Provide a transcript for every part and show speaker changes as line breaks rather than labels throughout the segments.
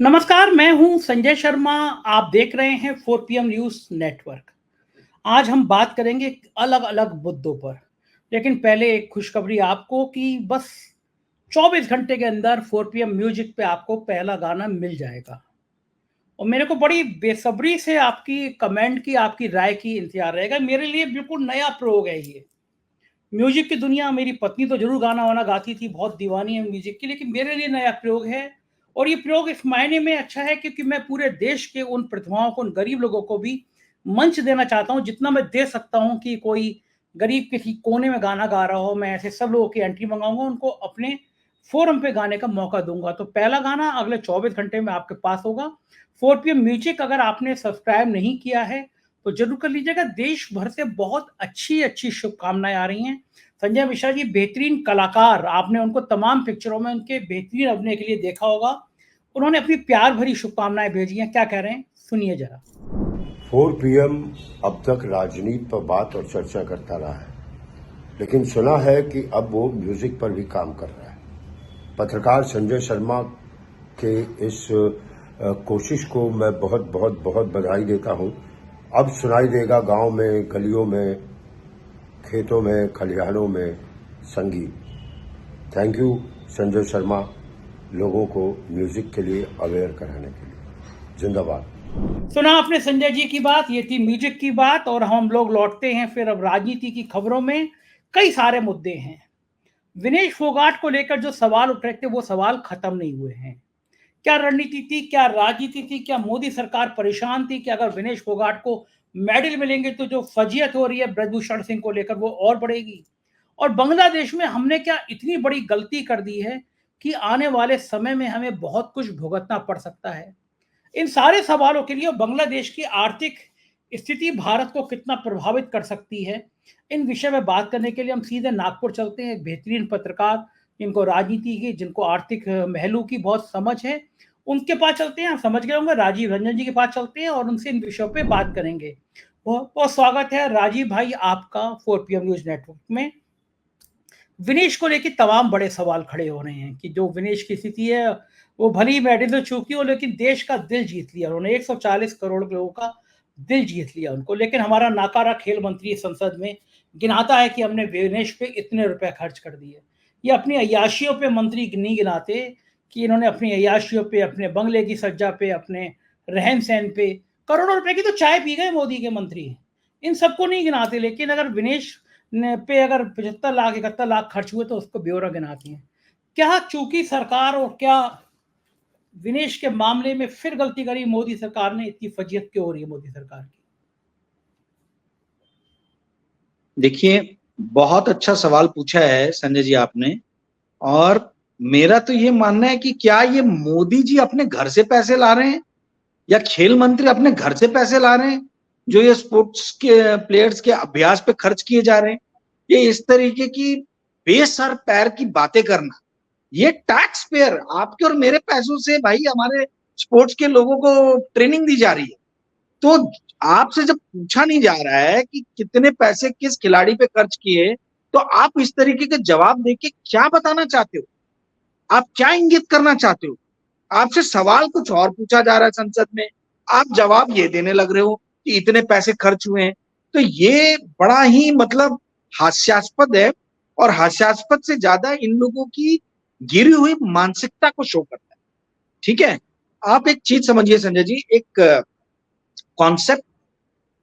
नमस्कार, मैं हूं संजय शर्मा। आप देख रहे हैं 4 PM न्यूज़ नेटवर्क। आज हम बात करेंगे अलग-अलग मुद्दों पर। लेकिन पहले एक खुशखबरी आपको कि बस 24 घंटे के अंदर 4 PM म्यूजिक पे आपको पहला गाना मिल जाएगा। और मेरे को बड़ी बेसब्री से आपकी कमेंट की, आपकी राय की इंतज़ार रहेगा। मेरे लिए बिल्कुल नया प्रयोग है ये। म्यूजिक की दुनिया, मेरी पत्नी तो ज़रूर गाना-वाना गाती थी, बहुत दीवानी है म्यूजिक की, लेकिन मेरे लिए नया प्रयोग है। और ये प्रयोग इस मायने में अच्छा है क्योंकि मैं पूरे देश के उन प्रतिभाओं को, उन गरीब लोगों को भी मंच देना चाहता हूँ, जितना मैं दे सकता हूँ कि कोई गरीब किसी कोने में गाना गा रहा हो, मैं ऐसे सब लोगों की एंट्री मँगाऊँगा, उनको अपने फ़ोरम पे गाने का मौका दूँगा। तो पहला गाना अगले 24 घंटे में आपके पास होगा। 4 PM म्यूजिक अगर आपने सब्सक्राइब नहीं किया है, तो ज़रूर कर लीजिएगा। देश भर से बहुत अच्छी-अच्छी शुभकामनाएँ आ रही हैं। संजय मिश्रा जी बेहतरीन कलाकार, आपने उनको तमाम पिक्चरों में उनके बेहतरीन अभिनय के लिए देखा होगा। उन्होंने अपनी प्यार भरी शुभकामनाएँ भेजी हैं, क्या कह रहे हैं? सुनिए ज़रा।
4 PM अब तक राजनीति पर बात और चर्चा करता रहा है, लेकिन सुना है कि अब वो म्यूजिक पर भी काम कर रहा है। पत्रकार संजय शर्मा के इस कोशिश को मैं बहुत बहुत बहुत बधाई देता हूं। अब सुनाई देगा गांव में, गलियों में, खेतों में, खलिहानों में संगीत। थैंक यू संजय शर्मा, लोगों को म्यूजिक के लिए अवेयर कराने के लिए। जिंदाबाद।
सुना आपने संजय जी की बात, ये थी म्यूजिक की बात। और हम लोग लौटते हैं फिर अब राजनीति की खबरों में। कई सारे मुद्दे हैं। विनेश फोगाट को लेकर जो सवाल उठ रहे थे, वो सवाल खत्म नहीं हुए हैं। क्या रणनीति थी, क्या राजनीति थी, क्या मोदी सरकार परेशान थी कि अगर विनेश फोगाट को मेडल मिलेंगे तो जो फजीयत हो रही है ब्रजभूषण सिंह को लेकर वो और बढ़ेगी? और बांग्लादेश में हमने क्या इतनी बड़ी गलती कर दी है कि आने वाले समय में हमें बहुत कुछ भुगतना पड़ सकता है? इन सारे सवालों के लिए बांग्लादेश की आर्थिक स्थिति भारत को कितना प्रभावित कर सकती है, इन विषय में बात करने के लिए हम सीधे नागपुर चलते हैं। एक बेहतरीन पत्रकार जिनको राजनीति की, जिनको आर्थिक पहलू की बहुत समझ है, उनके पास चलते हैं। आप समझ गए होंगे, राजीव रंजन जी के पास चलते हैं और उनसे इन विषयों पे बात करेंगे। बहुत बहुत स्वागत है राजीव भाई आपका 4 PM न्यूज नेटवर्क में। विनेश को लेके तमाम बड़े सवाल खड़े हो रहे हैं कि जो विनेश की स्थिति है, वो भले ही मेडल तो चूकी हो, लेकिन देश का दिल जीत लिया उन्होंने। 140 करोड़ लोगों का दिल जीत लिया उनको। लेकिन हमारा नाकारा खेल मंत्री संसद में गिनाता है कि हमने विनेश पे इतने रुपए खर्च कर दिए। ये अपनी अय्याशियों पे मंत्री नहीं गिनाते कि इन्होंने अपनी अय्याशियों पे, अपने बंगले की सज्जा पे, अपने रहन सहन पे करोड़ों रुपए की तो चाय पी गए मोदी के मंत्री। इन सबको नहीं गिनाते। लेकिन अगर विनेश पे अगर 75 लाख 71 लाख खर्च हुए तो उसको ब्यौरा गिनाती हैं। क्या चूकी सरकार और क्या विनेश के मामले में फिर गलती करी मोदी सरकार ने? इतनी फजीयत क्यों हो रही है मोदी सरकार की?
देखिए, बहुत अच्छा सवाल पूछा है संजय जी आपने। और मेरा तो ये मानना है कि क्या ये मोदी जी अपने घर से पैसे ला रहे हैं या खेल मंत्री अपने घर से पैसे ला रहे हैं जो ये स्पोर्ट्स के प्लेयर्स के अभ्यास पे खर्च किए जा रहे हैं? ये इस तरीके की बेसर पैर की बातें करना, ये टैक्स पेयर आपके और मेरे पैसों से भाई हमारे स्पोर्ट्स के लोगों को ट्रेनिंग दी जा रही है। तो आपसे जब पूछा नहीं जा रहा है कि कितने पैसे किस खिलाड़ी पे खर्च किए, तो आप इस तरीके के जवाब देके क्या बताना चाहते हो? आप क्या इंगित करना चाहते हो? आपसे सवाल कुछ और पूछा जा रहा है संसद में, आप जवाब ये देने लग रहे हो कि इतने पैसे खर्च हुए हैं। तो ये बड़ा ही मतलब हास्यास्पद है। और हास्यास्पद से ज्यादा इन लोगों की गिरी हुई मानसिकता को शो करता है। ठीक है, आप एक चीज समझिए संजय जी, एक कॉन्सेप्ट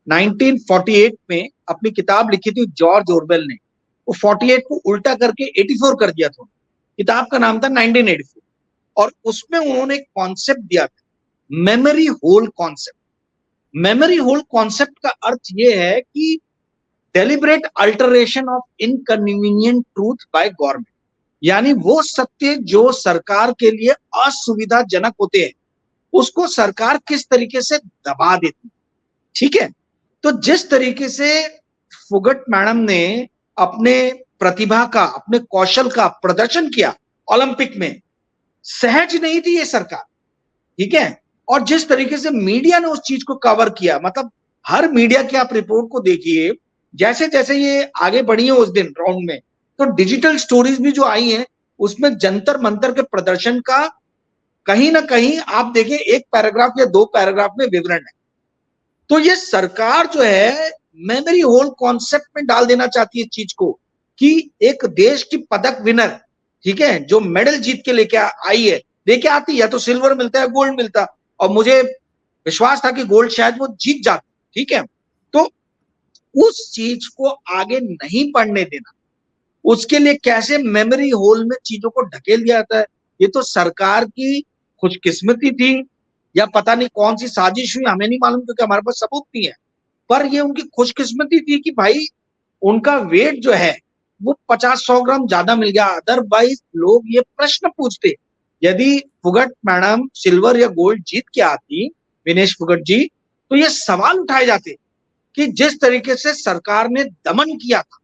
1948 में अपनी किताब लिखी थी जॉर्ज ऑरवेल ने। वो 48 को उल्टा करके 84 कर दिया था। किताब का नाम था 1984। और उसमें उन्होंने एक कॉन्सेप्ट दिया था, memory hole concept. Memory hole concept का अर्थ यह है कि deliberate alteration of inconvenient truth by government, यानी वो सत्य जो सरकार के लिए असुविधाजनक होते हैं उसको सरकार किस तरीके से दबा देती है। ठीक है, तो जिस तरीके से फोगट मैडम ने अपने प्रतिभा का, अपने कौशल का प्रदर्शन किया ओलंपिक में, सहज नहीं थी ये सरकार। ठीक है, और जिस तरीके से मीडिया ने उस चीज को कवर किया, मतलब हर मीडिया की आप रिपोर्ट को देखिए, जैसे जैसे ये आगे बढ़ी है उस दिन राउंड में, तो डिजिटल स्टोरीज भी जो आई हैं उसमें जंतर मंतर के प्रदर्शन का कहीं ना कहीं आप देखें एक पैराग्राफ या दो पैराग्राफ में विवरण है। तो ये सरकार जो है मेमोरी होल कॉन्सेप्ट में डाल देना चाहती है इस चीज को कि एक देश की पदक विनर, ठीक है, जो मेडल जीत के लेके आई है, लेके आती है, या तो सिल्वर मिलता है, गोल्ड मिलता, और मुझे विश्वास था कि गोल्ड शायद वो जीत जाती, ठीक है। तो उस चीज को आगे नहीं बढ़ने देना, उसके लिए कैसे मेमोरी होल में चीजों को ढकेल दिया जाता है, ये तो सरकार की खुशकिस्मती थी या पता नहीं कौन सी साजिश हुई, हमें नहीं मालूम क्योंकि हमारे पास सबूत नहीं है। पर ये उनकी खुशकिस्मती थी कि भाई उनका वेट जो है वो 50-100 ग्राम ज्यादा मिल गया। अदरवाइज लोग ये प्रश्न पूछते, यदि फुगट मैडम सिल्वर या गोल्ड जीत के आती, विनेश फुगट जी, तो ये सवाल उठाए जाते कि जिस तरीके से सरकार ने दमन किया था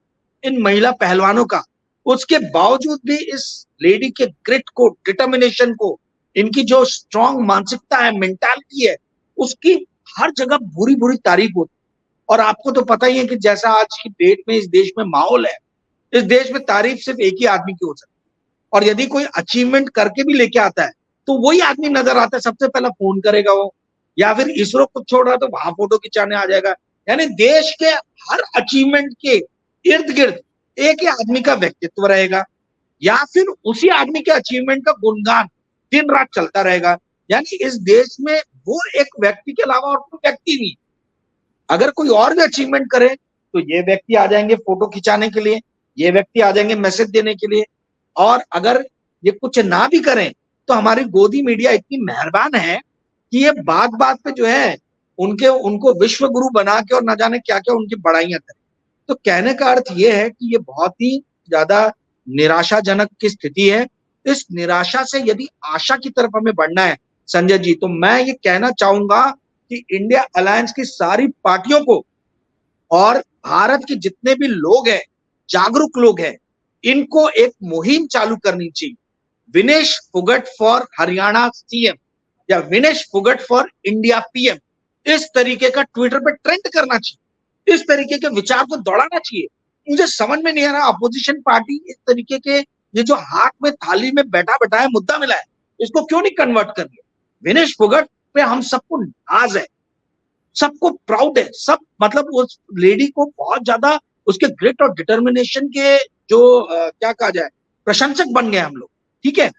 इन महिला पहलवानों का, उसके बावजूद भी इस लेडी के ग्रिट को, डिटर्मिनेशन को, इनकी जो स्ट्रांग मानसिकता है, मेंटालिटी है, उसकी हर जगह बुरी बुरी तारीफ होती। और आपको तो पता ही है कि जैसा आज की डेट में इस देश में माहौल है, इस देश में तारीफ सिर्फ एक ही आदमी की हो सकती है, और यदि कोई अचीवमेंट करके भी लेके आता है तो वही आदमी नजर आता है, सबसे पहला फोन करेगा वो, या फिर इसरो को छोड़ रहा तो वहां फोटो खिंचाने आ जाएगा। यानी देश के हर अचीवमेंट के इर्द गिर्द एक ही आदमी का व्यक्तित्व रहेगा, या फिर उसी आदमी के अचीवमेंट का गुणगान दिन रात चलता रहेगा। यानी इस देश में वो एक व्यक्ति के अलावा और कोई व्यक्ति नहीं। अगर कोई और भी अचीवमेंट करे तो ये व्यक्ति आ जाएंगे फोटो खिंचाने के लिए, ये व्यक्ति आ जाएंगे मैसेज देने के लिए, और अगर ये कुछ ना भी करें तो हमारी गोदी मीडिया इतनी मेहरबान है कि ये बात बात पे जो है उनको विश्व गुरु बना के और ना जाने क्या क्या उनकी बड़ाइयां करें। तो कहने का अर्थ ये है कि ये बहुत ही ज्यादा निराशाजनक की स्थिति है। इस निराशा से यदि आशा की तरफ हमें बढ़ना है संजय जी, तो मैं ये कहना चाहूंगा कि इंडिया अलायंस की सारी पार्टियों को और भारत के जितने भी लोग हैं, जागरूक लोग हैं, इनको एक मुहिम चालू करनी चाहिए, विनेश फोगट फॉर हरियाणा सीएम या Vinesh Phogat for India PM. इस तरीके का ट्विटर पे ट्रेंड करना चाहिए, इस तरीके के विचार को दौड़ाना चाहिए। मुझे समझ में नहीं आ रहा अपोजिशन पार्टी इस तरीके के, ये जो हाथ में थाली में बैठा बैठा है मुद्दा मिला है, इसको क्यों नहीं कन्वर्ट कर दिया। विनेश फोगट पे हम सबको नाज है, सबको प्राउड है, सब मतलब उस लेडी को बहुत ज्यादा उसके ग्रिट और डिटर्मिनेशन के जो क्या कहा जाए प्रशंसक बन गए हम लोग, ठीक है।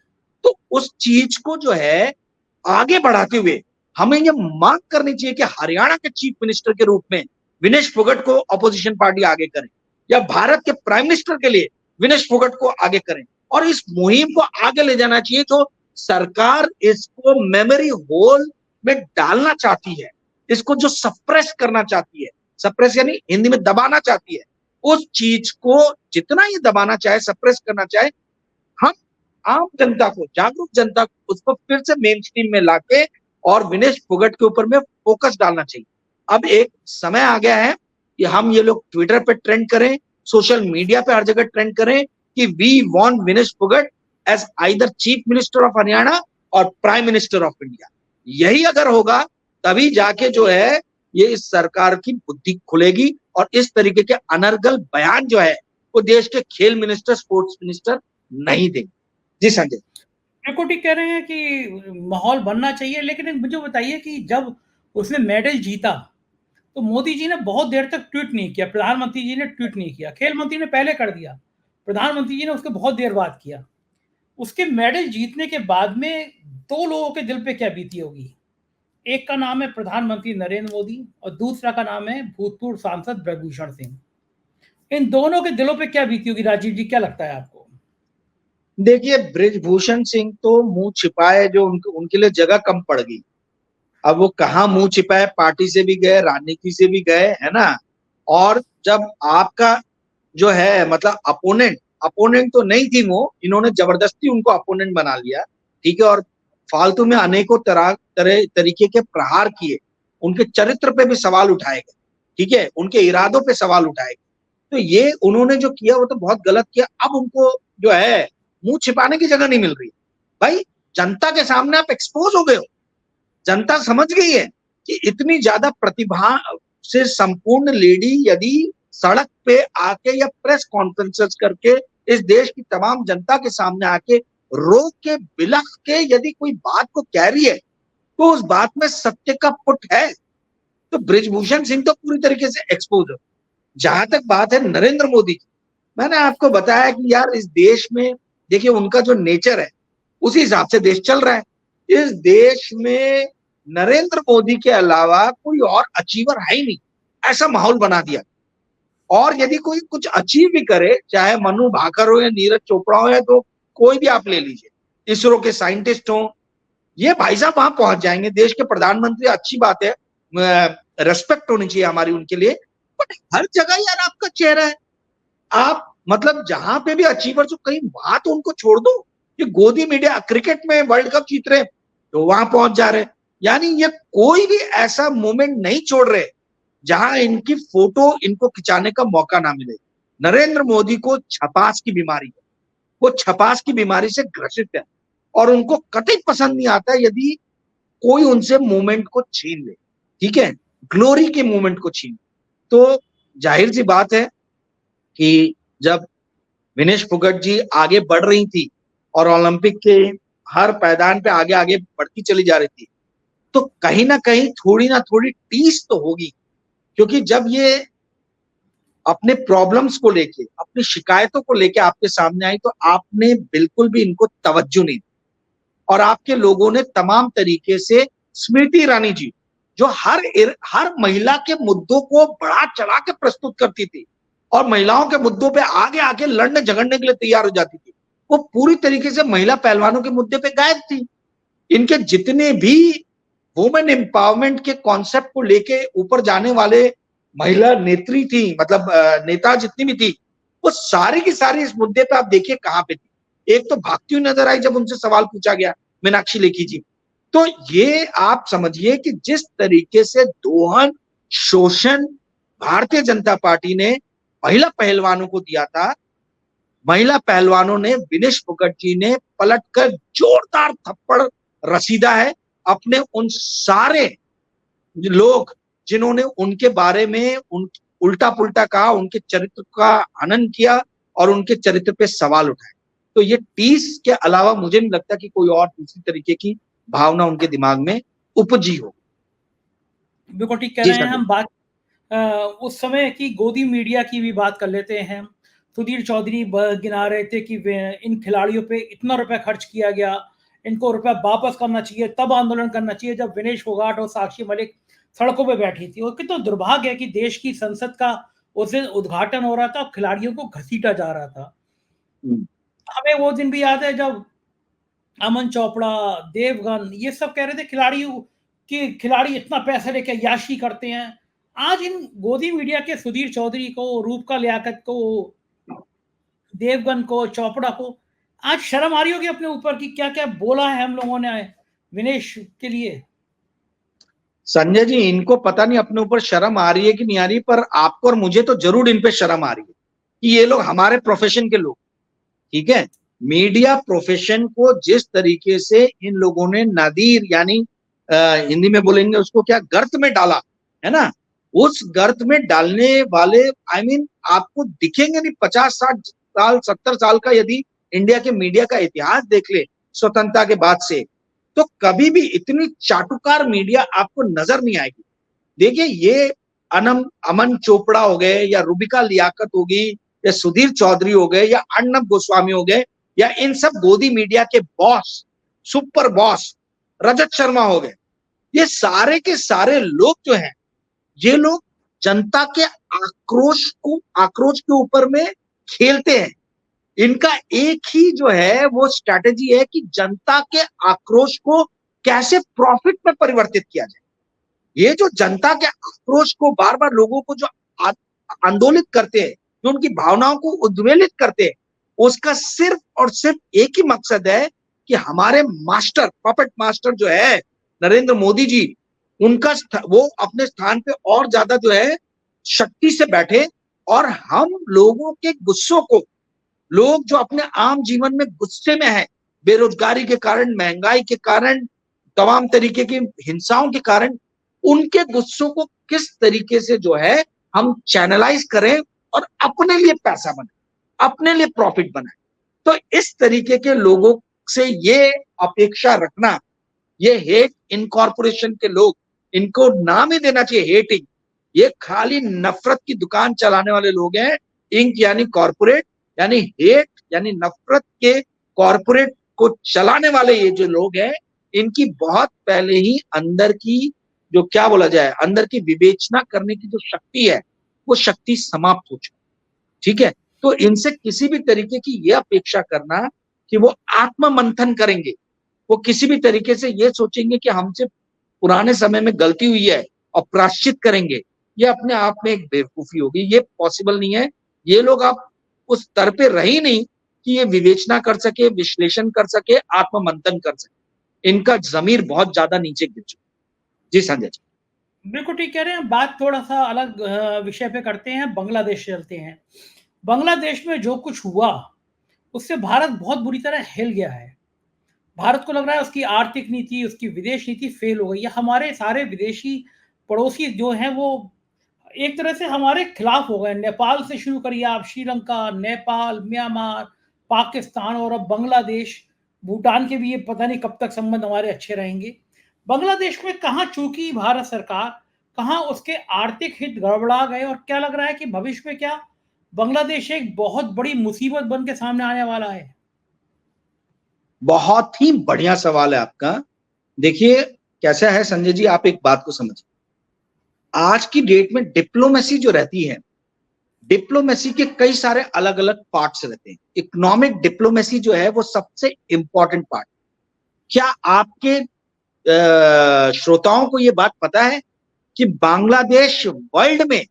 तो उस चीज को जो है आगे बढ़ाते हुए हमें ये मांग करनी चाहिए कि हरियाणा के चीफ मिनिस्टर के रूप में विनेश फोगट को अपोजिशन पार्टी आगे करे, या भारत के प्राइम मिनिस्टर के लिए विनेश फोगट को आगे करें, और इस मुहिम को आगे ले जाना चाहिए। जो सरकार इसको मेमोरी होल में डालना चाहती है, इसको जो सप्रेस करना चाहती है, सप्रेस यानी हिंदी में दबाना चाहती है, उस चीज को जितना ये दबाना चाहे, सप्रेस करना चाहे, हम आम जनता को, जागरूक जनता को उसको फिर से मेन स्ट्रीम में लाके और विनेश फोगट के ऊपर में फोकस डालना चाहिए। अब एक समय आ गया है कि हम ये लोग ट्विटर पे ट्रेंड करें, सोशल मीडिया पे हर जगह ट्रेंड करें कि we want Vinesh Phogat as either chief minister of Haryana और प्राइम मिनिस्टर ऑफ इंडिया। यही अगर होगा तभी जाके जो है ये इस सरकार की बुद्धि खुलेगी, और इस तरीके के अनर्गल बयान जो है वो देश के खेल मिनिस्टर, स्पोर्ट्स मिनिस्टर नहीं देंगे। जी संजय,
बिल्कुल ठीक कह रहे हैं कि माहौल बनना चाहिए, लेकिन मुझे बताइए कि जब उसने मेडल जीता तो मोदी जी ने बहुत देर तक ट्वीट नहीं किया, प्रधानमंत्री जी ने ट्वीट नहीं किया, खेल मंत्री ने पहले कर दिया, प्रधानमंत्री जी ने उसके बहुत देर बाद किया। उसके मेडल जीतने के बाद में दो लोगों के दिल पे क्या बीती होगी, एक का नाम है प्रधानमंत्री नरेंद्र मोदी और दूसरा का नाम है भूतपूर्व सांसद ब्रजभूषण सिंह। इन दोनों के दिलों पे क्या बीती होगी राजीव जी, क्या लगता है आपको?
देखिए ब्रिजभूषण सिंह तो मुंह छिपाए, जो उनके लिए जगह कम पड़ गई। अब वो कहाँ मुंह छिपाए, पार्टी से भी गए, राजनीति से भी गए, है ना। और जब आपका जो है मतलब अपोनेंट तो नहीं थी वो, इन्होंने जबरदस्ती उनको अपोनेंट बना लिया, ठीक है, और फालतू में अनेकों तरीके के प्रहार किए, उनके चरित्र पे भी सवाल उठाए गए, ठीक है, उनके इरादों पे सवाल उठाए गए। तो ये उन्होंने जो किया वो तो बहुत गलत किया। अब उनको जो है मुंह छिपाने की जगह नहीं मिल रही। भाई जनता के सामने आप एक्सपोज हो गए हो, जनता समझ गई है कि इतनी ज्यादा प्रतिभा से संपूर्ण लेडी यदि सड़क पे आके या प्रेस कॉन्फ्रेंसेस करके इस देश की तमाम जनता के सामने आके रो के बिलख के यदि कोई बात को कह रही है तो उस बात में सत्य का पुट है। तो बृजभूषण सिंह तो पूरी तरीके से एक्सपोज है। जहां तक बात है नरेंद्र मोदी की, मैंने आपको बताया कि यार इस देश में देखिए उनका जो नेचर है उसी हिसाब से देश चल रहा है। इस देश में नरेंद्र मोदी के अलावा कोई और अचीवर है ही नहीं, ऐसा माहौल बना दिया। और यदि कोई कुछ अचीव भी करे, चाहे मनु भाकर हो या नीरज चोपड़ा हो या तो कोई भी आप ले लीजिए, इसरो के साइंटिस्ट हो, ये भाई साहब वहां पहुंच जाएंगे। देश के प्रधानमंत्री, अच्छी बात है, रेस्पेक्ट होनी चाहिए हमारी उनके लिए, बट हर जगह यार आपका चेहरा है। आप मतलब जहां पे भी अचीवर्स हो कहीं वहां तो उनको छोड़ दो। ये गोदी मीडिया, क्रिकेट में वर्ल्ड कप जीत रहे तो वहां पहुंच जा रहे, यानी ये कोई भी ऐसा मोमेंट नहीं छोड़ रहे जहां इनकी फोटो इनको खिंचाने का मौका ना मिले। नरेंद्र मोदी को छपास की बीमारी है, वो छपास की बीमारी से ग्रसित है और उनको कतई पसंद नहीं आता यदि कोई उनसे मूवमेंट को छीन ले, ठीक है, ग्लोरी के मूवमेंट को छीन। तो जाहिर सी बात है कि जब विनेश फोगाट जी आगे बढ़ रही थी और ओलंपिक के हर मैदान पे आगे आगे बढ़ती चली जा रही थी, तो कहीं ना कहीं थोड़ी ना थोड़ी टीस तो होगी, क्योंकि जब ये अपने प्रॉब्लम्स को लेके, अपनी शिकायतों को लेके आपके सामने आई तो आपने बिल्कुल भी इनको तवज्जो नहीं दी और आपके लोगों ने तमाम तरीके से, स्मृति ईरानी जी जो हर महिला के मुद्दों को बढ़ा चढ़ा के प्रस्तुत करती थी और महिलाओं के मुद्दों पे आगे आगे लड़ने झगड़ने के लिए तैयार हो जाती थी, वो पूरी तरीके से महिला पहलवानों के मुद्दे पे गायब थी। इनके जितने भी वुमेन एम्पावरमेंट के कॉन्सेप्ट को लेके ऊपर जाने वाले महिला नेत्री थी, मतलब नेता जितनी भी थी, वो सारी की सारी इस मुद्दे पे आप देखिए कहां पे थी। एक तो भागती हुई नजर आई जब उनसे सवाल पूछा गया, मीनाक्षी लेखी जी। तो ये आप समझिए कि जिस तरीके से दोहन, शोषण भारतीय जनता पार्टी ने महिला पहलवानों को दिया था, महिला पहलवानों ने, विनेश फोगाट जी ने पलटकर जोरदार थप्पड़ रसीदा है अपने उन सारे लोग जिन्होंने उनके बारे में उल्टा पुल्टा कहा, उनके चरित्र का हनन किया और उनके चरित्र पे सवाल उठाए। तो ये टीस के अलावा मुझे नहीं लगता कि कोई और दूसरी तरीके की भावना उनके दिमाग में उपजी हो।
बिल्कुल ठीक कह
जी
रहे हैं।
सर।
हम बात उस समय की गोदी मीडिया की भी बात कर लेते हैं। सुधीर चौधरी गिना रहे थे कि इन खिलाड़ियों पे इतना रुपया खर्च किया गया, इनको रुपया वापस करना चाहिए, तब आंदोलन करना चाहिए जब विनेश फोगाट और साक्षी मलिक सड़कों पे बैठी थी। और कितना दुर्भाग्य है कि देश की संसद का उस दिन उद्घाटन हो रहा था और खिलाड़ियों को घसीटा जा रहा था। हमें वो दिन भी याद है जब अमन चोपड़ा, देवगन, ये सब कह रहे थे खिलाड़ी इतना पैसा लेके याशी करते हैं। आज इन गोदी मीडिया के सुधीर चौधरी को, रूपका लियाकत को, देवगन को, चोपड़ा को आज शर्म आ रही होगी अपने ऊपर कि क्या क्या बोला है हम लोगों ने विनेश के लिए।
संजय जी, इनको पता नहीं अपने ऊपर शर्म आ रही है कि नहीं आ रही, पर आपको और मुझे तो जरूर इन पे शर्म आ रही है कि ये लोग हमारे प्रोफेशन के लोग, ठीक है, मीडिया प्रोफेशन को जिस तरीके से इन लोगों ने नादीर, यानी हिंदी में बोलेंगे उसको क्या, गर्त में डाला है ना, उस गर्त में डालने वाले I mean, आपको दिखेंगे नहीं। 50-60 साल 70 साल का यदि इंडिया के मीडिया का इतिहास देख ले स्वतंत्रता के बाद से, तो कभी भी इतनी चाटुकार मीडिया आपको नजर नहीं आएगी। देखिए ये अमन चोपड़ा हो गए या रूबिका लियाकत होगी या सुधीर चौधरी हो गए या अर्नब गोस्वामी हो गए या इन सब गोदी मीडिया के boss, super boss Rajat Sharma हो गए, ये सारे के सारे लोग जो हैं, ये लोग जनता के आक्रोश के ऊपर में खेलते हैं। इनका एक ही जो है वो स्ट्रैटेजी है कि जनता के आक्रोश को कैसे प्रॉफिट में परिवर्तित किया जाए। ये जो जनता के आक्रोश को बार बार लोगों को जो आंदोलित करते हैं, जो उनकी भावनाओं को उद्वेलित करते हैं, उसका सिर्फ और सिर्फ एक ही मकसद है कि हमारे मास्टर, पपेट मास्टर जो है नरेंद्र मोदी जी, उनका वो अपने स्थान पे और ज्यादा जो है शक्ति से बैठे और हम लोगों के गुस्सों को, लोग जो अपने आम जीवन में गुस्से में है, बेरोजगारी के कारण, महंगाई के कारण, तमाम तरीके की हिंसाओं के कारण, उनके गुस्सों को किस तरीके से जो है हम चैनलाइज करें और अपने लिए पैसा बनाए, अपने लिए प्रॉफिट बनाए। तो इस तरीके के लोगों से ये अपेक्षा रखना, ये हेट इनकॉर्पोरेशन के लोग, इनको नाम ही देना चाहिए हेटिंग, ये खाली नफरत की दुकान चलाने वाले लोग हैं। इंक यानी कॉर्पोरेट, यानी हेट यानी नफरत के कॉर्पोरेट को चलाने वाले ये जो लोग हैं, इनकी बहुत पहले ही अंदर की जो क्या बोला जाए, अंदर की विवेचना करने की जो शक्ति है, वो शक्ति समाप्त हो चुकी। ठीक है, तो इनसे किसी भी तरीके की ये अपेक्षा करना कि वो आत्म मंथन करेंगे, वो किसी भी तरीके से ये सोचेंगे कि हमसे पुराने समय में गलती हुई है और प्रायश्चित करेंगे, ये अपने आप में एक बेवकूफी होगी, ये पॉसिबल नहीं है। ये लोग आप उस स्तर पे रहे नहीं कि ये विवेचना कर सके, विश्लेषण कर सके, आत्म मंथन कर सके। इनका जमीर बहुत ज्यादा नीचे गिर चुका। जी संजय जी।
बिल्कुल ठीक कह रहे हैं। बात थोड़ा सा अलग विषय पे करते हैं, बांग्लादेश चलते हैं। बांग्लादेश में जो कुछ हुआ उससे भारत बहुत बुरी तरह हिल गया है। भारत को लग रहा है उसकी आर्थिक नीति, उसकी विदेश नीति फेल हो गई है। हमारे सारे विदेशी पड़ोसी जो हैं वो एक तरह से हमारे खिलाफ हो गए। नेपाल से शुरू करिए आप, श्रीलंका, नेपाल, म्यांमार, पाकिस्तान और अब बांग्लादेश, भूटान के भी ये पता नहीं कब तक संबंध हमारे अच्छे रहेंगे। बांग्लादेश में कहाँ चूकी भारत सरकार, कहाँ उसके आर्थिक हित गड़बड़ा गए और क्या लग रहा है कि भविष्य में क्या बांग्लादेश एक बहुत बड़ी मुसीबत बन के सामने आने वाला है?
बहुत ही बढ़िया सवाल है आपका। देखिए कैसा है संजय जी, आप एक बात को समझिए, आज की डेट में डिप्लोमेसी जो रहती है, डिप्लोमेसी के कई सारे अलग अलग पार्ट्स रहते हैं। इकोनॉमिक डिप्लोमेसी जो है वो सबसे इंपॉर्टेंट पार्ट। क्या आपके श्रोताओं को ये बात पता है कि बांग्लादेश वर्ल्ड में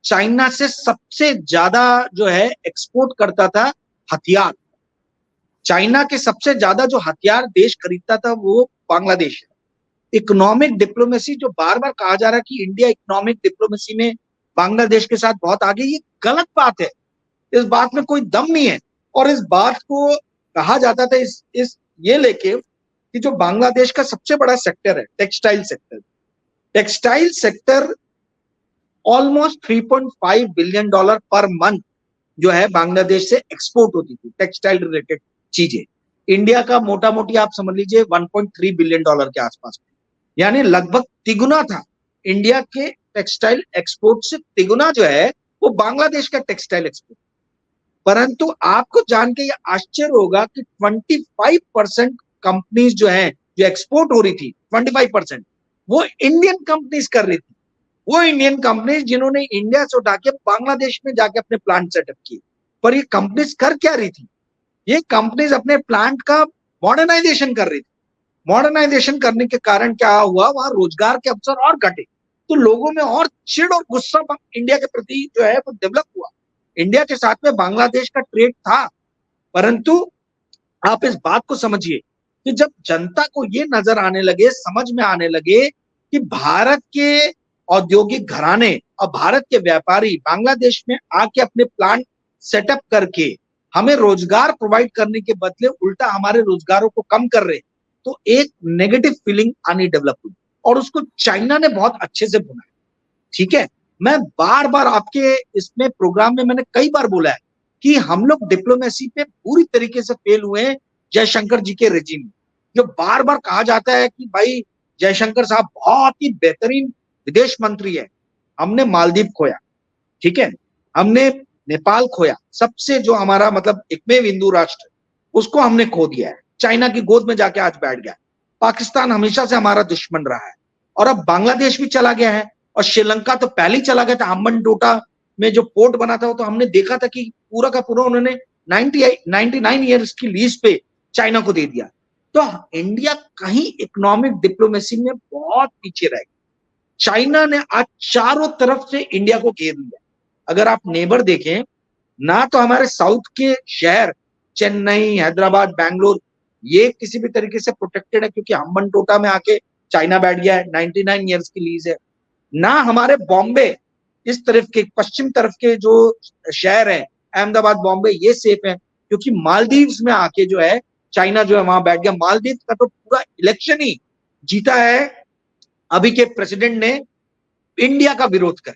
चाइना से सबसे ज्यादा जो है एक्सपोर्ट करता था हथियार। चाइना के सबसे ज्यादा जो हथियार देश खरीदता था वो बांग्लादेश है। इकोनॉमिक डिप्लोमेसी जो बार बार कहा जा रहा है कि इंडिया इकोनॉमिक डिप्लोमेसी में बांग्लादेश के साथ बहुत आगे, ये गलत बात है। इस बात में कोई दम नहीं है। और इस बात को कहा जाता था इस ये लेके कि जो बांग्लादेश का सबसे बड़ा सेक्टर है textile sector, textile sector almost 3.5 billion dollar per month जो है बांग्लादेश से एक्सपोर्ट होती थी, टेक्सटाइल रिलेटेड चीजें। इंडिया का मोटा मोटी आप समझ लीजिए 1.3 बिलियन डॉलर के आसपास, यानी लगभग तिगुना था। इंडिया के टेक्सटाइल एक्सपोर्ट से तिगुना जो है वो बांग्लादेश का टेक्सटाइल एक्सपोर्ट। परंतु आपको जान के ये आश्चर्य होगा कि 25% कंपनीज जो है जो एक्सपोर्ट हो रही थी, 25% वो इंडियन कंपनीज कर रही थी। वो इंडियन कंपनीज जिन्होंने इंडिया से उठा के बांग्लादेश में जाके अपने प्लांट सेटअप किए। पर ये कंपनीज कर क्या रही थी? ये कंपनीज अपने प्लांट का मॉडर्नाइजेशन कर रही थी। मॉडर्नाइजेशन करने के कारण क्या हुआ, वहां रोजगार के अवसर और घटे, तो लोगों में और चिढ़ और गुस्सा इंडिया के प्रति जो है वो डेवलप हुआ। इंडिया के साथ में बांग्लादेश का ट्रेड था, परंतु आप इस बात को समझिए कि जब जनता को ये नजर आने लगे, समझ में आने लगे कि भारत के औद्योगिक घराने और भारत के व्यापारी बांग्लादेश में आके अपने प्लांट सेटअप करके हमें रोजगार प्रोवाइड करने के बदले उल्टा हमारे रोजगारों को कम कर रहे, तो एक नेगेटिव फीलिंग आनी डेवलप हुई और उसको चाइना ने बहुत अच्छे से बुना। ठीक है, मैं बार बार आपके इसमें प्रोग्राम में मैंने कई बार बोला है कि हम लोग डिप्लोमेसी पे पूरी तरीके से फेल हुए हैं जयशंकर जी के रेजिम में। जो बार बार कहा जाता है कि भाई जयशंकर साहब बहुत ही बेहतरीन विदेश मंत्री है, हमने मालदीव खोया, ठीक है, हमने नेपाल खोया, सबसे जो हमारा मतलब एकमेव हिंदू राष्ट्र उसको हमने खो दिया है, चाइना की गोद में जाके आज बैठ गया। पाकिस्तान हमेशा से हमारा दुश्मन रहा है और अब बांग्लादेश भी चला गया है और श्रीलंका तो पहले ही चला गया था। हम्बनटोटा में जो पोर्ट बना था वो तो हमने देखा था कि पूरा का पूरा उन्होंने 99 ईयर्स की लीज पे चाइना को दे दिया। तो इंडिया कहीं इकोनॉमिक डिप्लोमेसी में बहुत पीछे रह गया। चाइना ने आज चारों तरफ से इंडिया को घेर लिया। अगर आप नेबर देखें ना, तो हमारे साउथ के शहर चेन्नई, हैदराबाद, बैंगलोर ये किसी भी तरीके से प्रोटेक्टेड है क्योंकि हम्बनटोटा में आके चाइना बैठ गया है, 99 ईयर्स की लीज है। ना हमारे बॉम्बे इस तरफ के पश्चिम तरफ के जो शहर है अहमदाबाद, बॉम्बे ये सेफ है क्योंकि मालदीव्स में आके जो है चाइना जो है वहां बैठ गया। मालदीव का तो पूरा इलेक्शन ही जीता है अभी के प्रेसिडेंट ने इंडिया का विरोध कर।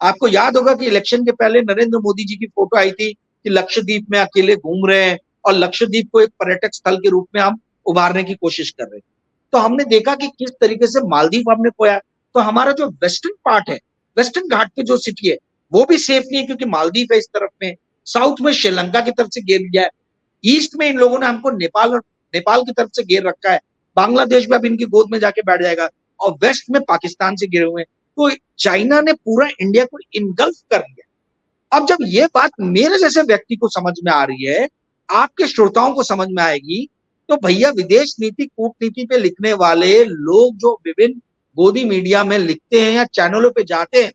आपको याद होगा कि इलेक्शन के पहले नरेंद्र मोदी जी की फोटो आई थी कि लक्षद्वीप में अकेले घूम रहे हैं और लक्षद्वीप को एक पर्यटक स्थल के रूप में हम उभारने की कोशिश कर रहे हैं। तो हमने देखा कि किस तरीके से मालदीव हमने खोया। तो हमारा जो वेस्टर्न पार्ट है, वेस्टर्न घाट पे जो सिटी है, वो भी सेफ नहीं है, क्योंकि मालदीव है इस तरफ में, साउथ में श्रीलंका की तरफ से घेर लिया है, ईस्ट में इन लोगों ने हमको नेपाल की तरफ से घेर रखा है, बांग्लादेश भी अब इनकी गोद में जाके बैठ जाएगा, और वेस्ट में पाकिस्तान से घिरे हुए हैं। तो चाइना ने पूरा इंडिया को इनगल्फ कर लिया। अब जब ये बात मेरे जैसे व्यक्ति को समझ में आ रही है, आपके श्रोताओं को समझ में आएगी, तो भैया विदेश नीति कूटनीति पे लिखने वाले लोग जो विभिन्न गोदी मीडिया में लिखते हैं या चैनलों पे जाते हैं,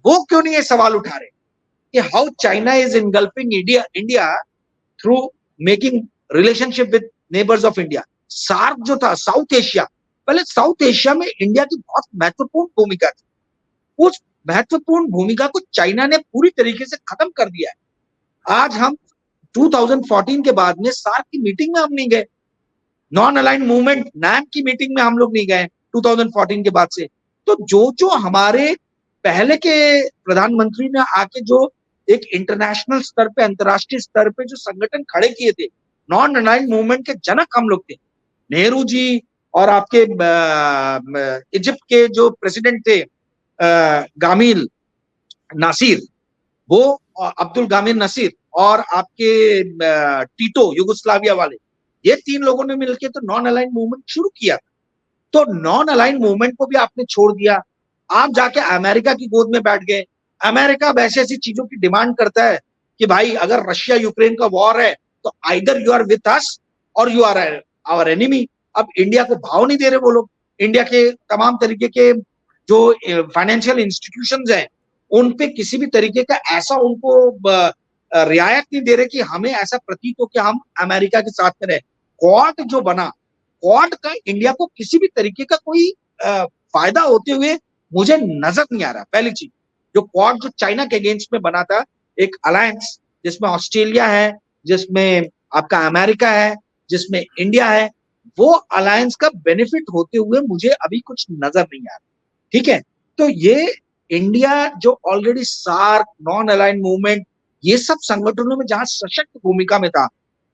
वो क्यों नहीं ये सवाल उठा रहे कि how China is engulfing India through making relationship with neighbours of India. SAARC जो था, साउथ एशिया, पहले साउथ एशिया में इंडिया की बहुत महत्वपूर्ण भूमिका थी, उस महत्वपूर्ण भूमिका को चाइना ने पूरी तरीके से खत्म कर दिया है। आज हम 2014 के बाद में सार्क की मीटिंग में हम नहीं गए, नॉन अलाइंड मूवमेंट नैम की मीटिंग में हम लोग नहीं गए 2014 के बाद से। तो जो हमारे पहले के प्रधानमंत्री ने आके जो एक इंटरनेशनल स्तर पे, अंतर्राष्ट्रीय स्तर पे जो संगठन खड़े किए थे, नॉन अलाइंड मूवमेंट के जनक हम लोग थे, नेहरू जी, और आपके इजिप्ट के जो प्रेसिडेंट थे गामिल नासिर, वो अब्दुल गामिर नासिर, और आपके टीटो युगोस्लाविया वाले, ये तीन लोगों ने मिलकर तो नॉन अलाइंड मूवमेंट शुरू किया। तो नॉन अलाइंड मूवमेंट को भी आपने छोड़ दिया, आप जाके अमेरिका की गोद में बैठ गए। अमेरिका अब ऐसी ऐसी चीजों की डिमांड करता है कि भाई अगर रशिया यूक्रेन का वॉर है तो either you are with us और यू आर आवर एनिमी। अब इंडिया को भाव नहीं दे रहे वो लोग, इंडिया के तमाम तरीके के जो फाइनेंशियल इंस्टीट्यूशंस हैं उन पे किसी भी तरीके का ऐसा उनको रियायत नहीं दे रहे कि हमें ऐसा प्रतीत हो कि हम अमेरिका के साथ में रहे। क्वाड जो बना, क्वाड का इंडिया को किसी भी तरीके का कोई फायदा होते हुए मुझे नजर नहीं आ रहा। पहली चीज, जो क्वाड जो चाइना के अगेंस्ट में बना था, एक अलायंस जिसमें ऑस्ट्रेलिया है, जिसमें आपका अमेरिका है, जिसमें इंडिया है, वो अलायंस का बेनिफिट होते हुए मुझे अभी कुछ नजर नहीं आ रहा। ठीक है, तो ये इंडिया जो already SAARC, non aligned movement, ये सब संगठनों में जहां सशक्त भूमिका में था,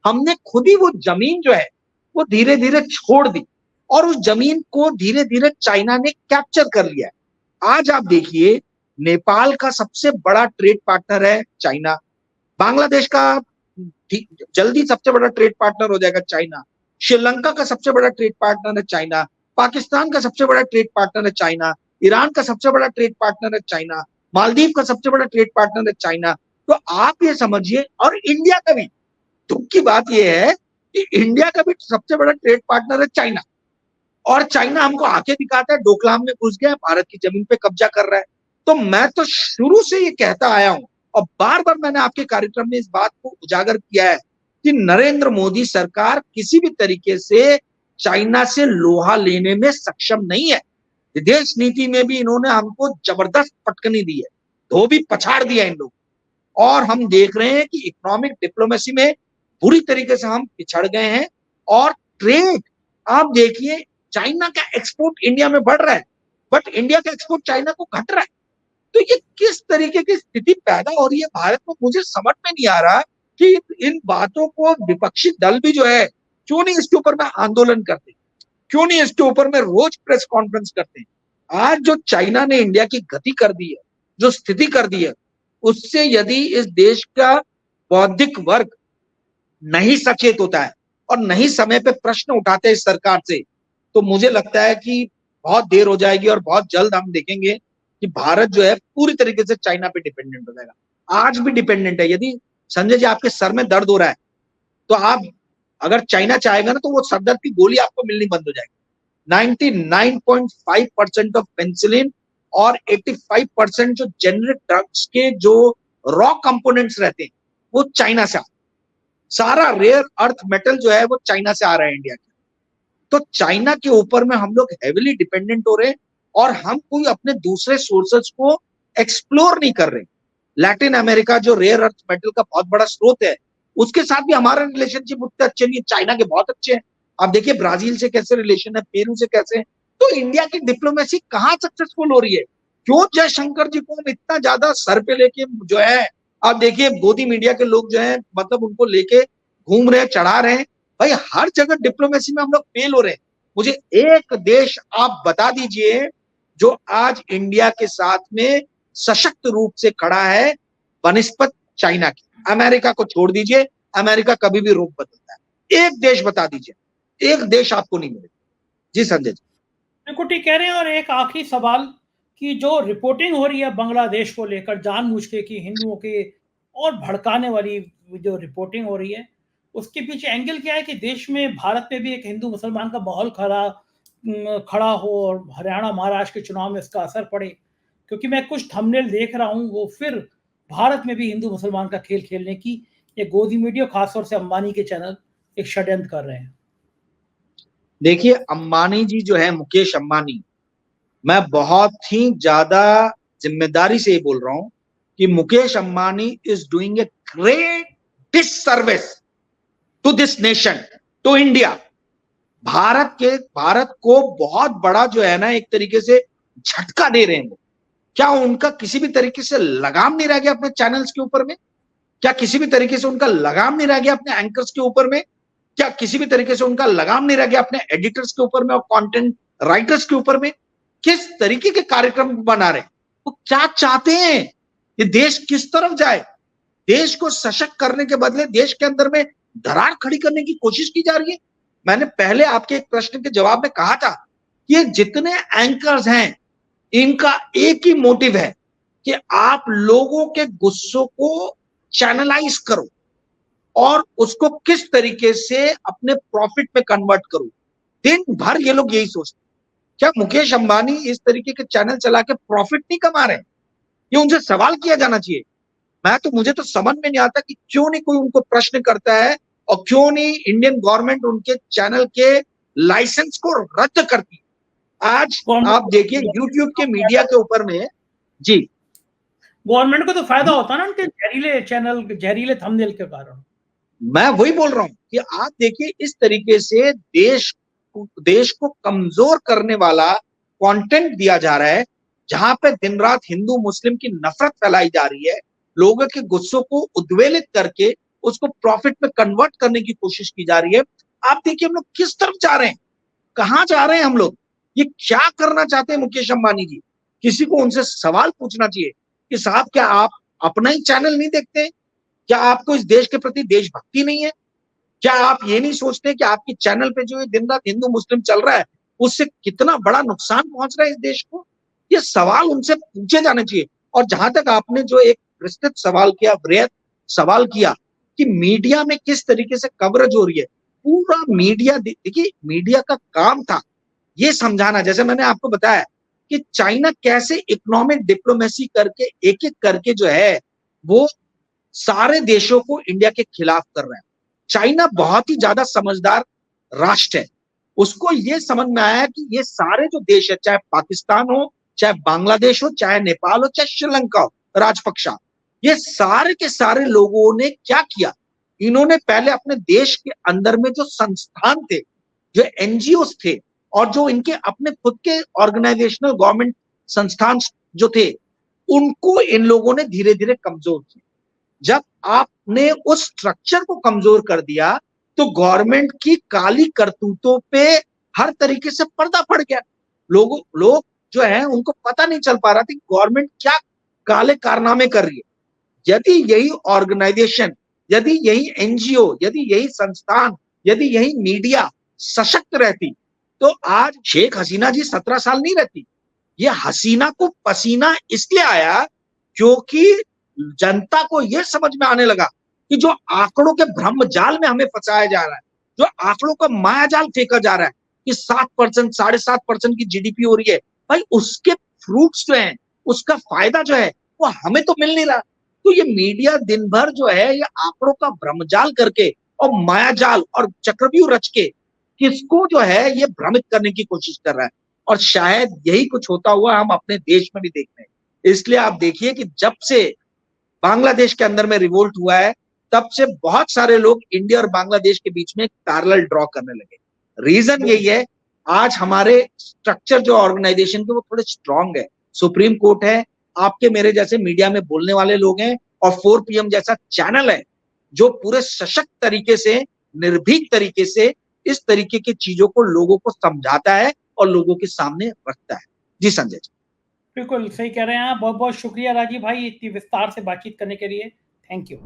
हमने खुद ही वो जमीन जो है वो धीरे धीरे छोड़ दी, और उस जमीन को धीरे धीरे चाइना ने कैप्चर कर लिया है। आज आप देखिए, नेपाल का सबसे बड़ा ट्रेड पार्टनर है चाइना, बांग्लादेश का जल्दी सबसे बड़ा ट्रेड पार्टनर हो जाएगा चाइना, श्रीलंका का सबसे बड़ा ट्रेड पार्टनर है चाइना, पाकिस्तान का सबसे बड़ा ट्रेड पार्टनर है चाइना, ईरान का सबसे बड़ा ट्रेड पार्टनर है चाइना, मालदीव का सबसे बड़ा ट्रेड पार्टनर है चाइना। तो आप ये समझिए, और इंडिया का भी, दुख की बात यह है कि इंडिया का भी सबसे बड़ा ट्रेड पार्टनर है चाइना, और चाइना हमको आके दिखाता है, डोकलाम में घुस गया, भारत की जमीन पे कब्जा कर रहा है। तो मैं तो शुरू से ये कहता आया हूं, और बार बार मैंने आपके कार्यक्रम में इस बात को उजागर किया है कि नरेंद्र मोदी सरकार किसी भी तरीके से चाइना से लोहा लेने में सक्षम नहीं है। विदेश नीति में भी इन्होंने हमको जबरदस्त पटकनी दी है, धोबी पछाड़ दिया इन लोग, और हम देख रहे हैं कि इकोनॉमिक डिप्लोमेसी में बुरी तरीके से हम पिछड़ गए हैं। और ट्रेड, आप देखिए, चाइना का एक्सपोर्ट इंडिया में बढ़ रहा है, बट इंडिया का एक्सपोर्ट चाइना को घट रहा है। तो ये किस तरीके की स्थिति पैदा हो रही है भारत में, मुझे समझ में नहीं आ रहा कि इन बातों को विपक्षी दल भी जो है, क्यों नहीं इसके ऊपर में आंदोलन करते, क्यों नहीं इसके ऊपर में रोज प्रेस कॉन्फ्रेंस करते। आज जो चाइना ने इंडिया की गति कर दी है, जो स्थिति कर दी है, उससे यदि इस देश का बौद्धिक वर्ग नहीं सचेत होता है और नहीं समय पे प्रश्न उठाते हैं इस सरकार से, तो मुझे लगता है कि बहुत देर हो जाएगी और बहुत जल्द हम देखेंगे कि भारत जो है पूरी तरीके से चाइना पे डिपेंडेंट हो जाएगा। आज भी डिपेंडेंट है। यदि संजय जी आपके सर में दर्द हो रहा है, तो आप अगर चाइना चाहेगा ना, तो वो सरदर्द की गोली आपको मिलनी बंद हो जाएगी। 99.5% ऑफ पेनिसिलिन और 85% जो जेनरिक ड्रग्स के जो रॉ कंपोनेंट्स रहते हैं वो चाइना से, सारा रेयर अर्थ मेटल जो है वो चाइना से आ रहा है इंडिया के। तो चाइना के ऊपर में हम लोग हेविली डिपेंडेंट हो रहे हैं, और हम कोई अपने दूसरे सोर्सेस को एक्सप्लोर नहीं कर रहे। लैटिन अमेरिका जो रेयर अर्थ मेटल का बहुत बड़ा स्रोत है, उसके साथ भी हमारे रिलेशनशिप उतने अच्छे नहीं है, चाइना के बहुत अच्छे हैं। आप देखिए ब्राजील से कैसे रिलेशन है, पेरू से कैसे। तो इंडिया की डिप्लोमेसी कहाँ सक्सेसफुल हो रही है? क्यों जयशंकर जी को हम इतना ज्यादा सर पे लेके जो है, आप देखिए गोदी मीडिया के लोग जो है, मतलब उनको लेके घूम रहे हैं, चढ़ा रहे हैं। भाई हर जगह डिप्लोमेसी में हम लोग फेल हो रहे हैं। मुझे एक देश आप बता दीजिए जो आज इंडिया के साथ में सशक्त रूप से खड़ा है बनिस्पत चाइना की। अमेरिका को छोड़ दीजिए, अमेरिका कभी भी रुख बदलता है। एक देश बता दीजिए, एक देश आपको नहीं मिलेगा। जी संजय जी,
बिल्कुल ठीक कह रहे हैं। और एक आखिरी सवाल कि जो रिपोर्टिंग हो रही है बांग्लादेश को लेकर जानबूझ के कि हिंदुओं के और भड़काने वाली जो रिपोर्टिंग हो रही है, उसके पीछे एंगल क्या है कि देश में, भारत में भी एक हिंदू मुसलमान का माहौल खड़ा हो और हरियाणा महाराष्ट्र के चुनाव में इसका असर पड़े? क्योंकि मैं कुछ थंबनेल देख रहा हूँ, वो फिर भारत में भी हिंदू मुसलमान का खेल खेलने की ये गोदी मीडिया, खासतौर से अंबानी के चैनल एक षड्यंत्र कर रहे हैं।
देखिए अंबानी जी जो है, मुकेश अंबानी, मैं बहुत ही ज्यादा जिम्मेदारी से ये बोल रहा हूं कि Mukesh Ambani is doing a great disservice to this nation, to India. Bharat को बहुत बड़ा जो है ना एक तरीके से झटका दे रहे हैं। क्या उनका किसी भी तरीके से लगाम नहीं रह गया अपने चैनल्स के ऊपर में? क्या किसी भी तरीके से उनका लगाम नहीं रह गया अपने एंकर्स के ऊपर में? क्या किसी भी तरीके से उनका लगाम नहीं रह गया अपने एडिटर्स के ऊपर में और कंटेंट राइटर्स के ऊपर में? किस तरीके के कार्यक्रम बना रहे हैं? वो क्या चाहते हैं? ये देश किस तरफ जाए? देश को सशक्त करने के बदले देश के अंदर में दरार खड़ी करने की कोशिश की जा रही है। मैंने पहले आपके एक प्रश्न के जवाब में कहा था कि ये जितने एंकर्स हैं, इनका एक ही मोटिव है कि आप लोगों के गुस्सों को चैनलाइज करो और उसको किस तरीके से अपने प्रॉफिट में कन्वर्ट करो। दिन भर ये लोग यही सोचते हैं। क्या मुकेश अंबानी इस तरीके के चैनल चला के प्रॉफिट नहीं कमा रहे हैं? ये उनसे सवाल किया जाना चाहिए। मुझे तो समझ में नहीं आता कि क्यों नहीं कोई उनको प्रश्न करता है और क्यों नहीं इंडियन गवर्नमेंट उनके चैनल के लाइसेंस को रद्द करती है। आज आप देखिए यूट्यूब के मीडिया के ऊपर में, जी
गवर्नमेंट को तो फायदा होता है ना उनके जहरीले चैनल, जहरीले थंबनेल के कारण।
मैं वही बोल रहा हूं कि आप देखिए इस तरीके से देश को कमजोर करने वाला कंटेंट दिया जा रहा है, जहां पे दिन रात हिंदू मुस्लिम की नफरत फैलाई जा रही है, लोगों के गुस्सों को उद्वेलित करके उसको प्रॉफिट में कन्वर्ट करने की कोशिश की जा रही है। आप देखिए हम लोग किस तरफ जा रहे हैं, कहां जा रहे हैं हम लोग, ये क्या करना चाहते हैं मुकेश अंबानी जी? किसी को उनसे सवाल पूछना चाहिए कि साहब क्या आप अपना ही चैनल नहीं देखते? क्या आपको इस देश के प्रति देशभक्ति नहीं है? क्या आप ये नहीं सोचते कि आपके चैनल पे जो दिन रात हिंदू मुस्लिम चल रहा है उससे कितना बड़ा नुकसान पहुंच रहा है इस देश को? ये सवाल उनसे पूछे जाने चाहिए। और जहां तक आपने जो एक विस्तृत सवाल किया, बृहद सवाल किया कि मीडिया में किस तरीके से कवरेज हो रही है, पूरा मीडिया, देखिए मीडिया का काम था ये समझाना, जैसे मैंने आपको बताया कि चाइना कैसे इकोनॉमिक डिप्लोमेसी करके एक एक करके जो है वो सारे देशों को इंडिया के खिलाफ कर रहा है। चाइना बहुत ही ज्यादा समझदार राष्ट्र है। उसको ये समझ में आया कि ये सारे जो देश है, चाहे पाकिस्तान हो, चाहे बांग्लादेश हो, चाहे नेपाल हो, चाहे श्रीलंका हो, राजपक्षा, ये सारे के सारे लोगों ने क्या किया, इन्होंने पहले अपने देश के अंदर में जो संस्थान थे, जो एनजीओ थे और जो इनके अपने खुद के ऑर्गेनाइजेशनल गवर्नमेंट संस्थान जो थे, उनको इन लोगों ने धीरे धीरे कमजोर किया। जब आपने उस स्ट्रक्चर को कमजोर कर दिया तो गवर्नमेंट की काली करतूतों पे हर तरीके से पर्दा पड़ गया। लोग जो है उनको पता नहीं चल पा रहा था कि गवर्नमेंट क्या काले कारनामे कर रही है। यदि यही ऑर्गेनाइजेशन, यदि यही एनजीओ, यदि यही संस्थान, यदि यही मीडिया सशक्त रहती तो आज शेख हसीना जी 17 साल नहीं रहती। ये हसीना को पसीना इसलिए आया क्योंकि जनता को यह समझ में आने लगा कि जो आंकड़ों के भ्रम जाल में हमें फंसाया जा रहा है, जो आंकड़ों का मायाजाल फेंका जा रहा है कि 7%, 7.5% की जीडीपी हो रही है, भाई उसके फ्रूट्स जो हैं, उसका फायदा जो है वो हमें तो मिल नहीं रहा। तो ये मीडिया दिन भर जो है ये आंकड़ों का भ्रमजाल करके और मायाजाल और चक्रव्यूह रच के किसको जो है ये भ्रमित करने की कोशिश कर रहा है। और शायद यही कुछ होता हुआ हम अपने देश में भी देख रहे हैं। इसलिए आप देखिए कि जब से बांग्लादेश के अंदर में रिवोल्ट हुआ है, तब से बहुत सारे लोग इंडिया और बांग्लादेश के बीच में पैरेलल ड्रॉ करने लगे। रीजन यही है, आज हमारे स्ट्रक्चर जो ऑर्गेनाइजेशन के वो थोड़े स्ट्रांग है। सुप्रीम कोर्ट है, आपके मेरे जैसे मीडिया में बोलने वाले लोग हैं और 4 PM जैसा चैनल है। जो पूरे सशक्त तरीके से, निर्भीक तरीके से इस तरीके की चीजों को लोगों को समझाता है और लोगों के सामने रखता है। जी संजय जी।
बिल्कुल सही कह रहे हैं आप। बहुत बहुत शुक्रिया राजीव भाई इतनी विस्तार से बातचीत करने के लिए। Thank you.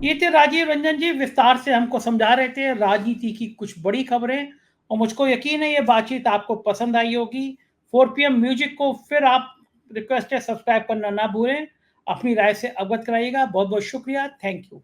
ये थे राजीव रंजन जी, विस्तार से हमको समझा रहे थे राजनीति की कुछ बड़ी खबरें, और मुझको यकीन है ये बातचीत आपको पसंद आई होगी। 4 PM म्यूजिक को फिर आप रिक्वेस्ट है सब्सक्राइब करना ना भूलें, अपनी राय से अवगत कराइएगा। बहुत बहुत शुक्रिया। Thank you.